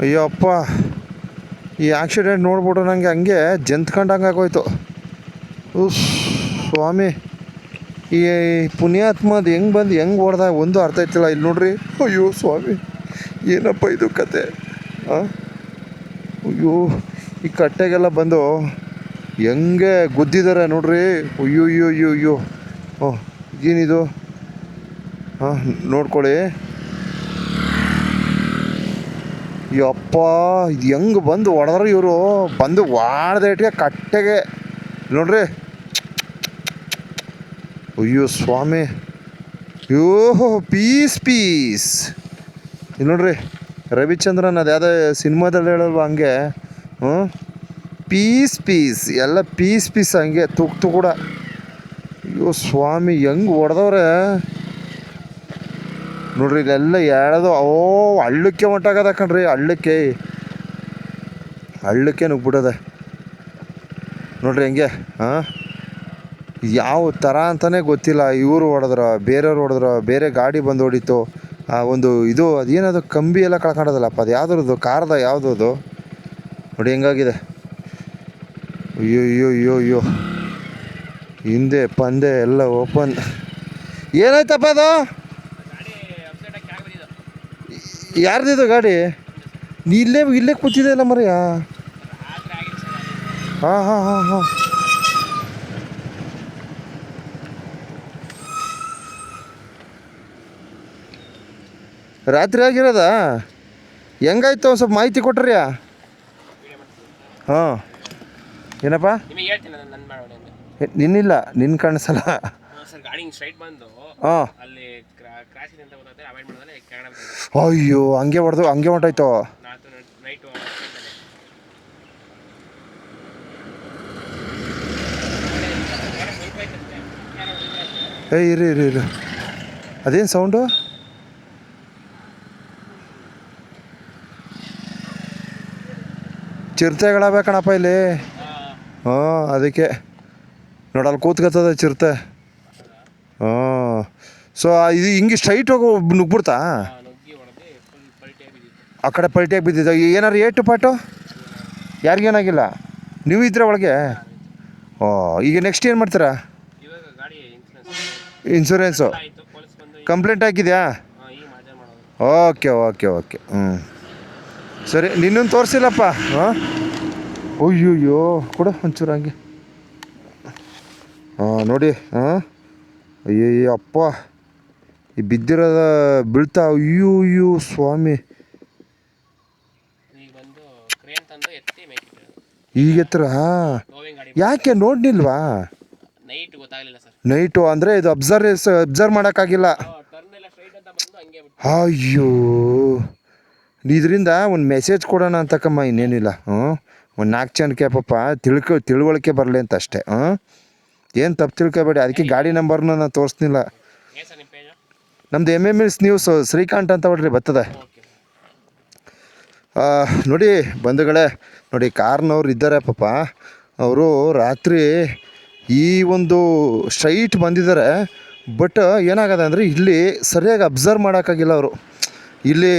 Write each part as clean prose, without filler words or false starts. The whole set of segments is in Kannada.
ಅಯ್ಯೋ ಅಪ್ಪ, ಈ ಆಕ್ಸಿಡೆಂಟ್ ನೋಡ್ಬಿಟ್ಟು ನನಗೆ ಹಂಗೆ ಜಂತ್ಕೊಂಡಂಗೆ ಆಗೋಯ್ತು. ಸ್ವಾಮಿ, ಈ ಪುಣ್ಯಾತ್ಮದು ಹೆಂಗೆ ಹೊಡೆದ ಒಂದು ಅರ್ಥ ಆಯ್ತಿಲ್ಲ. ಇಲ್ಲಿ ನೋಡ್ರಿ, ಅಯ್ಯೋ ಸ್ವಾಮಿ, ಏನಪ್ಪ ಇದು ಕತೆ. ಅಯ್ಯೋ, ಈ ಕಟ್ಟೆಗೆಲ್ಲ ಬಂದು ಹೆಂಗೆ ಗುದ್ದಿದ್ದಾರೆ ನೋಡ್ರಿ. ಅಯ್ಯೋ ಅಯ್ಯೋ ಅಯ್ಯೋ ಅಯ್ಯೋ. ಏನಿದು? ನೋಡ್ಕೊಳ್ಳಿ. ಯಪ್ಪ, ಇದು ಹೆಂಗೆ ಬಂದು ಹೊಡೆದ್ರೆ ಇವರು ಬಂದು ವಾಡ್ದೆ ಇಟ್ಟಿಗೆ ಕಟ್ಟೆಗೆ ನೋಡ್ರಿ. ಅಯ್ಯೋ ಸ್ವಾಮಿ, ಅಯ್ಯೋ ಪೀಸ್ ಇದು ನೋಡ್ರಿ. ರವಿಚಂದ್ರನ್ ಅದು ಯಾವುದೇ ಸಿನಿಮಾದಲ್ಲಿ ಹೇಳಲ್ವ ಹಂಗೆ. ಪೀಸ್ ಎಲ್ಲ ಪೀಸ್ ಹಂಗೆ ತುಕ್ತು ಕೂಡ. ಅಯ್ಯೋ ಸ್ವಾಮಿ, ಹೆಂಗೆ ಹೊಡೆದವ್ರೆ ನೋಡ್ರಿ. ಇಲ್ಲೆಲ್ಲ ಹೇಳೋದು ಹಳ್ಳಕ್ಕೆ ಹೊಂಟಾಗದ ಕಣ್ರಿ. ಹಳ್ಳಕ್ಕೆ ನುಗ್ಬಿಟ್ಟದೆ ನೋಡ್ರಿ ಹೆಂಗೆ. ಯಾವ ಥರ ಅಂತಲೇ ಗೊತ್ತಿಲ್ಲ. ಇವರು ಹೊಡೆದ್ರ, ಬೇರೆಯವ್ರು ಹೊಡೆದ್ರ, ಬೇರೆ ಗಾಡಿ ಬಂದು ಹೊಡಿತು. ಒಂದು ಇದು ಅದೇನದು ಕಂಬಿ ಎಲ್ಲ ಕಳ್ಕೊಂಡದಲ್ಲಪ್ಪ, ಅದು ಯಾವ್ದ್ರದ್ದು? ಕಾರ್ದ ಯಾವುದು ಅದು ನೋಡಿ ಹೆಂಗಾಗಿದೆ. ಅಯ್ಯೋ ಅಯ್ಯೋ ಅಯ್ಯೋ ಅಯ್ಯೋ. ಹಿಂದೆ ಪಂದೆ ಎಲ್ಲ ಓಪನ್. ಏನಾಯ್ತಪ್ಪ ಅದು? ಯಾರ್ದಿದು ಗಾಡಿ? ಇಲ್ಲೇ ಕೂತಿದೆ ಅಲ್ಲ ಮರೆಯ. ಹಾಂ. ರಾತ್ರಿ ಆಗಿರೋದಾ? ಹೆಂಗಾಯ್ತು ಒಂದು ಸ್ವಲ್ಪ ಮಾಹಿತಿ ಕೊಟ್ರಿ. ಏನಪ್ಪ? ನಿನ್ನಿಲ್ಲ, ನಿನ್ನ ಕಾಣಿಸಲ್ಲ. ಅಯ್ಯೋ, ಹಂಗೆ ಹೊಂಟಾಯ್ತು. ಇರು. ಅದೇನು ಸೌಂಡು? ಚಿರತೆಗಳವೆ ಕಣಪ್ಪ ಇಲ್ಲಿ. ಅದಕ್ಕೆ ನೋಡಲ್ಲಿ ಕೂತ್ಕೊತದ ಚಿರತೆ. ಸೊ ಇದು ಹಿಂಗೆ ಸ್ಟ್ರೈಟ್ ಹೋಗಿ ನುಗ್ಬಿಡ್ತಾ? ಆ ಕಡೆ ಪಲ್ಟಿಯಾಗಿ ಬಿದ್ದಿದ್ದ. ಏನಾರು ಏಟು ಪಾಟು? ಯಾರಿಗೇನಾಗಿಲ್ಲ? ನೀವು ಇದ್ರೆ ಒಳಗೆ? ಈಗ ನೆಕ್ಸ್ಟ್ ಏನು ಮಾಡ್ತೀರಾ? ಇನ್ಶೂರೆನ್ಸು ಕಂಪ್ಲೇಂಟ್ ಹಾಕಿದ್ಯಾ? ಓಕೆ. ಸರಿ, ನಿನ್ನನ್ನು ತೋರಿಸಿಲ್ಲಪ್ಪ. ಅಯ್ಯೋ ಕೊಡ ಒಂಚೂರು ಹಂಗೆ. ನೋಡಿ. ಅಯ್ಯಯ್ಯ ಅಪ್ಪ, ಈ ಬಿದ್ದಿರೋದ ಬೀಳ್ತಾ. ಅಯ್ಯೋ ಸ್ವಾಮಿ, ಈಗ ಎತ್ತರ. ಯಾಕೆ ನೋಡ್ನಿಲ್ವಾ? ನೈಟು ಅಂದರೆ ಇದು ಅಬ್ಸರ್ವ್ ಮಾಡೋಕ್ಕಾಗಿಲ್ಲ. ಅಯ್ಯೋ, ಇದರಿಂದ ಒಂದು ಮೆಸೇಜ್ ಕೊಡೋಣ ಅಂತಕ್ಕಮ್ಮ, ಇನ್ನೇನಿಲ್ಲ. ಒಂದು 4 ಜನಕ್ಕೆ ಪಾಪ ತಿಳುವಳಿಕೆ ಬರಲಿ ಅಂತ ಅಷ್ಟೇ. ಏನು ತಪ್ಪು ತಿಳ್ಕೊಬೇಡಿ. ಅದಕ್ಕೆ ಗಾಡಿ ನಂಬರ್ನ ನಾನು ತೋರಿಸ್ನಿಲ್ಲ. ನಮ್ಮದು MMS ನ್ಯೂಸ್ ಶ್ರೀಕಾಂತ್ ಅಂತ ಹೊಡ್ರಿ ಬರ್ತದೆ. ನೋಡಿ ಬಂಧುಗಳೇ, ನೋಡಿ ಕಾರ್ನವ್ರು ಇದ್ದಾರೆ ಪಾಪ. ಅವರು ರಾತ್ರಿ ಈ ಒಂದು ಸ್ಟ್ರೈಟ್ ಬಂದಿದ್ದಾರೆ. ಬಟ್ ಏನಾಗದೆ ಅಂದರೆ ಇಲ್ಲಿ ಸರಿಯಾಗಿ ಅಬ್ಸರ್ವ್ ಮಾಡೋಕ್ಕಾಗಿಲ್ಲ ಅವರು. ಇಲ್ಲಿ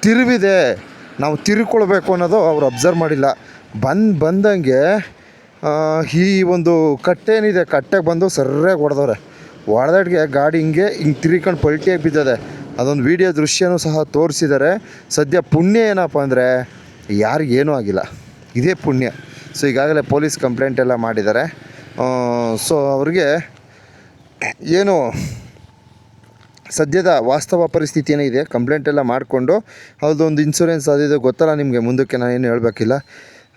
ತಿರುವಿದೆ, ನಾವು ತಿರುಕೊಳ್ಬೇಕು ಅನ್ನೋದು ಅವ್ರು ಅಬ್ಸರ್ವ್ ಮಾಡಿಲ್ಲ. ಬಂದಂಗೆ ಈ ಒಂದು ಕಟ್ಟೆನಿದೆ, ಕಟ್ಟೆಗೆ ಬಂದು ಸರಿಯಾಗಿ ಹೊಡೆದಾಡ್ಗೆ ಗಾಡಿ ಹಿಂಗೆ ತಿರ್ಕೊಂಡು ಪಲ್ಟಿಯಾಗಿ ಬಿದ್ದದೆ. ಅದೊಂದು ವಿಡಿಯೋ ದೃಶ್ಯನೂ ಸಹ ತೋರಿಸಿದ್ದಾರೆ. ಸದ್ಯ ಪುಣ್ಯ ಏನಪ್ಪ ಅಂದರೆ ಯಾರಿಗೇನೂ ಆಗಿಲ್ಲ, ಇದೇ ಪುಣ್ಯ. ಸೊ ಈಗಾಗಲೇ ಪೊಲೀಸ್ ಕಂಪ್ಲೇಂಟ್ ಎಲ್ಲ ಮಾಡಿದ್ದಾರೆ. ಸೊ ಅವ್ರಿಗೆ ಏನು ಸದ್ಯದ ವಾಸ್ತವ ಪರಿಸ್ಥಿತಿ ಏನಿದೆ, ಕಂಪ್ಲೇಂಟ್ ಎಲ್ಲ ಮಾಡಿಕೊಂಡು ಅದೊಂದು ಇನ್ಶೂರೆನ್ಸ್ ಅದಿದೆ ಗೊತ್ತಲ್ಲ ನಿಮಗೆ, ಮುಂದಕ್ಕೆ ನಾನು ಏನು ಹೇಳಬೇಕಿಲ್ಲ,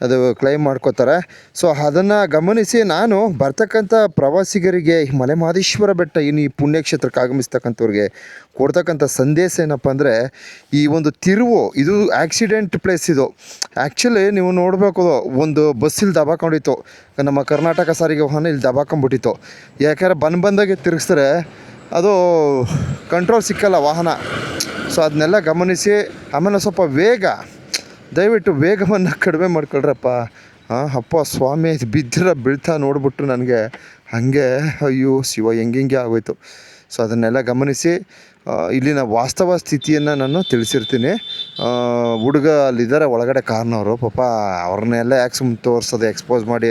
ಅದು ಕ್ಲೈಮ್ ಮಾಡ್ಕೋತಾರೆ. ಸೊ ಅದನ್ನು ಗಮನಿಸಿ ನಾನು ಬರ್ತಕ್ಕಂಥ ಪ್ರವಾಸಿಗರಿಗೆ ಮಲೆ ಮಹದೇಶ್ವರ ಬೆಟ್ಟ ಈ ಪುಣ್ಯಕ್ಷೇತ್ರಕ್ಕೆ ಆಗಮಿಸ್ತಕ್ಕಂಥವ್ರಿಗೆ ಕೊಡ್ತಕ್ಕಂಥ ಸಂದೇಶ ಏನಪ್ಪ ಅಂದರೆ, ಈ ಒಂದು ತಿರುವು ಇದು ಆಕ್ಸಿಡೆಂಟ್ ಪ್ಲೇಸ್. ಇದು ಆ್ಯಕ್ಚುಲಿ ನೀವು ನೋಡಬೇಕು, ಒಂದು ಬಸ್ ಇಲ್ಲಿ ದಬಾಕೊಂಡಿತ್ತು, ನಮ್ಮ ಕರ್ನಾಟಕ ಸಾರಿಗೆ ವಾಹನ ಇಲ್ಲಿ ದಬಾಕೊಂಬಿಟ್ಟಿತ್ತು. ಯಾಕಂದರೆ ಬಂದಾಗೆ ತಿರುಗಿಸಿದ್ರೆ ಅದು ಕಂಟ್ರೋಲ್ ಸಿಕ್ಕಲ್ಲ ವಾಹನ. ಸೊ ಅದನ್ನೆಲ್ಲ ಗಮನಿಸಿ, ಆಮೇಲೆ ಸ್ವಲ್ಪ ದಯವಿಟ್ಟು ವೇಗವನ್ನು ಕಡಿಮೆ ಮಾಡ್ಕೊಳ್ರಪ್ಪ. ಅಪ್ಪ ಸ್ವಾಮಿ, ಬೀಳ್ತಾ ನೋಡ್ಬಿಟ್ಟು ನನಗೆ ಹಾಗೆ ಅಯ್ಯೋ ಶಿವ ಹೆಂಗೆ ಆಗೋಯ್ತು. ಸೊ ಅದನ್ನೆಲ್ಲ ಗಮನಿಸಿ ಇಲ್ಲಿನ ವಾಸ್ತವ ಸ್ಥಿತಿಯನ್ನು ನಾನು ತಿಳಿಸಿರ್ತೀನಿ. ಹುಡುಗ ಅಲ್ಲಿದ್ದಾರೆ ಒಳಗಡೆ ಕಾರ್ನವರು, ಪಾಪ ಅವ್ರನ್ನೆಲ್ಲ ಯಾಕೆ ಸುಮ್ಮನೆ ತೋರಿಸೋದು, ಎಕ್ಸ್ಪೋಸ್ ಮಾಡಿ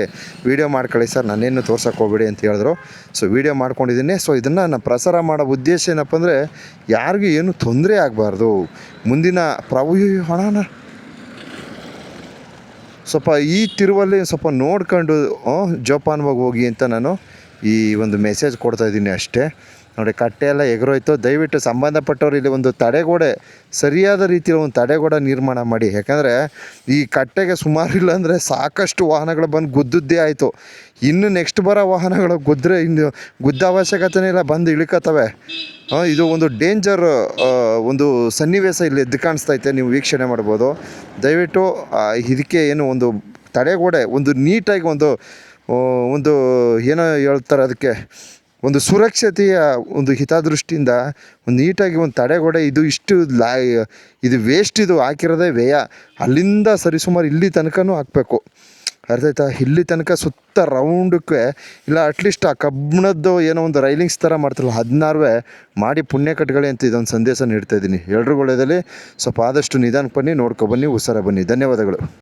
ವೀಡಿಯೋ ಮಾಡ್ಕೊಳ್ಳಿ ಸರ್, ನಾನೇನು ತೋರ್ಸೋಕೆ ಹೋಗ್ಬೇಡಿ ಅಂತ ಹೇಳಿದ್ರು. ಸೊ ವೀಡಿಯೋ ಮಾಡ್ಕೊಂಡಿದ್ದೀನಿ. ಸೊ ಇದನ್ನು ನಾನು ಪ್ರಸಾರ ಮಾಡೋ ಉದ್ದೇಶ ಏನಪ್ಪ ಅಂದರೆ ಯಾರಿಗೂ ಏನು ತೊಂದರೆ ಆಗಬಾರ್ದು. ಮುಂದಿನ ಹಣನ ಸ್ವಲ್ಪ ಈ ತಿರುವಲ್ಲಿ ಸ್ವಲ್ಪ ನೋಡ್ಕೊಂಡು ಜೋಪಾನವಾಗಿ ಹೋಗಿ ಅಂತ ನಾನು ಈ ಒಂದು ಮೆಸೇಜ್ ಕೊಡ್ತಾಯಿದ್ದೀನಿ ಅಷ್ಟೇ. ನೋಡಿ, ಕಟ್ಟೆ ಎಲ್ಲ ಎಗರೋಯ್ತು. ದಯವಿಟ್ಟು ಸಂಬಂಧಪಟ್ಟವ್ರು ಇಲ್ಲಿ ಒಂದು ತಡೆಗೋಡೆ, ಸರಿಯಾದ ರೀತಿಯಲ್ಲಿ ಒಂದು ತಡೆಗೋಡೆ ನಿರ್ಮಾಣ ಮಾಡಿ. ಯಾಕಂದರೆ ಈ ಕಟ್ಟೆಗೆ ಸುಮಾರು ಇಲ್ಲ ಅಂದರೆ ಸಾಕಷ್ಟು ವಾಹನಗಳು ಬಂದು ಗುದ್ದಿದ್ದೇ ಆಯಿತು. ಇನ್ನು ನೆಕ್ಸ್ಟ್ ಬರೋ ವಾಹನಗಳು ಗುದ್ದರೆ ಇನ್ನು ಗುದ್ದ ಅವಶ್ಯಕತೆನೇ ಇಲ್ಲ, ಬಂದು ಇಳ್ಕತ್ತವೆ. ಇದು ಒಂದು ಡೇಂಜರ್ ಒಂದು ಸನ್ನಿವೇಶ ಇಲ್ಲಿ ಎದ್ದು ಕಾಣಿಸ್ತೈತೆ, ನೀವು ವೀಕ್ಷಣೆ ಮಾಡ್ಬೋದು. ದಯವಿಟ್ಟು ಇದಕ್ಕೆ ಏನು ಒಂದು ತಡೆಗೋಡೆ, ಒಂದು ನೀಟಾಗಿ ಒಂದು ಏನೋ ಹೇಳ್ತಾರೆ ಅದಕ್ಕೆ, ಒಂದು ಸುರಕ್ಷತೆಯ ಒಂದು ಹಿತದೃಷ್ಟಿಯಿಂದ ಒಂದು ನೀಟಾಗಿ ಒಂದು ತಡೆಗೋಡೆ, ಇದು ವೇಸ್ಟ್, ಇದು ಹಾಕಿರೋದೇ ವ್ಯಯ. ಅಲ್ಲಿಂದ ಸರಿಸುಮಾರು ಇಲ್ಲಿ ತನಕನೂ ಹಾಕಬೇಕು, ಅರ್ಥ ಆಯ್ತಾ? ಇಲ್ಲಿ ತನಕ ಸುತ್ತ ರೌಂಡಕ್ಕೆ ಇಲ್ಲ, ಅಟ್ಲೀಸ್ಟ್ ಆ ಕಬ್ಬಿಣದ್ದು ಏನೋ ಒಂದು ರೈಲಿಂಗ್ಸ್ ಥರ ಮಾಡ್ತಾರಲ್ಲ, ಅದನ್ನಾರು ಮಾಡಿ ಪುಣ್ಯ ಕಟ್ಕೊಳ್ಳಿ ಅಂತ ಇದೊಂದು ಸಂದೇಶ ನೀಡ್ತಾಯಿದ್ದೀನಿ. ಎಲ್ರಿಗೂ ಒಳ್ಳೆಯದಲ್ಲಿ ಸ್ವಲ್ಪ ಆದಷ್ಟು ನಿಧಾನಕ್ಕೆ ಬನ್ನಿ, ನೋಡ್ಕೊಬನ್ನಿ, ಹುಷಾರಾಗಿ ಬನ್ನಿ. ಧನ್ಯವಾದಗಳು.